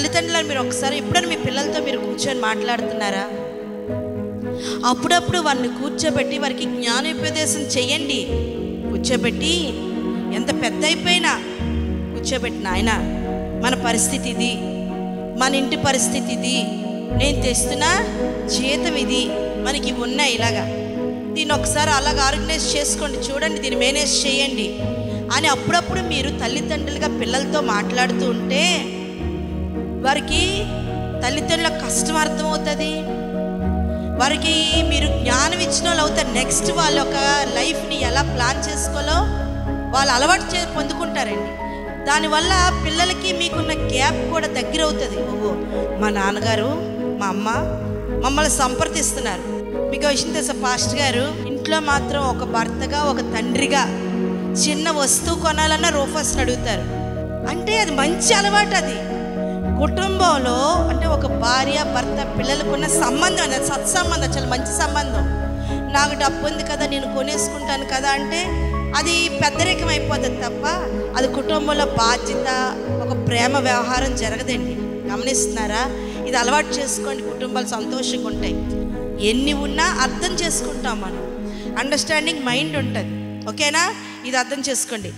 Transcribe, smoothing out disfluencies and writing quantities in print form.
తల్లిదండ్రులను మీరు ఒకసారి ఎప్పుడైనా మీ పిల్లలతో మీరు కూర్చొని మాట్లాడుతున్నారా? అప్పుడప్పుడు వారిని కూర్చోబెట్టి వారికి జ్ఞానోపదేశం చెయ్యండి. కూర్చోబెట్టి ఎంత పెద్ద అయిపోయినా కూర్చోబెట్టి, నాయన మన పరిస్థితి ఇది, మన ఇంటి పరిస్థితి ఇది, నేను తెస్తున్న జీతం ఇది, మనకి ఉన్నాయి ఇలాగా, దీన్ని ఒకసారి అలాగ ఆర్గనైజ్ చేసుకోండి, చూడండి, దీన్ని మేనేజ్ చేయండి అని అప్పుడప్పుడు మీరు తల్లిదండ్రులుగా పిల్లలతో మాట్లాడుతూ ఉంటే వారికి తల్లిదండ్రుల కష్టం అర్థమవుతుంది. వారికి మీరు జ్ఞానం ఇచ్చిన వాళ్ళు అవుతారు. నెక్స్ట్ వాళ్ళ ఒక లైఫ్ని ఎలా ప్లాన్ చేసుకోవాలో వాళ్ళు అలవాటు పొందుకుంటారండి. దానివల్ల పిల్లలకి మీకున్న గ్యాప్ కూడా దగ్గర అవుతుంది. ఓహో, మా నాన్నగారు మా అమ్మ మమ్మల్ని సంప్రదిస్తున్నారు. మీకు విషయం తెలుసా పాస్టర్ గారు, ఇంట్లో మాత్రం ఒక భర్తగా ఒక తండ్రిగా చిన్న వస్తువు కొనాలన్నా రూఫస్ని అడుగుతారు. అంటే అది మంచి అలవాటు. అది కుటుంబంలో అంటే ఒక భార్య భర్త పిల్లలకున్న సంబంధం, అది సత్సంబంధం, చాలా మంచి సంబంధం. నాకు డబ్బు ఉంది కదా, నేను కొనేసుకుంటాను కదా అంటే అది పెద్దరికం అయిపోతుంది తప్ప అది కుటుంబంలో బాధ్యత, ఒక ప్రేమ వ్యవహారం జరగదండి. గమనిస్తున్నారా? ఇది అలవాటు చేసుకోండి, కుటుంబాలు సంతోషంగా ఉంటాయి. ఎన్ని ఉన్నా అర్థం చేసుకుంటాం మనం, అండర్స్టాండింగ్ మైండ్ ఉంటుంది. ఓకేనా? ఇది అర్థం చేసుకోండి.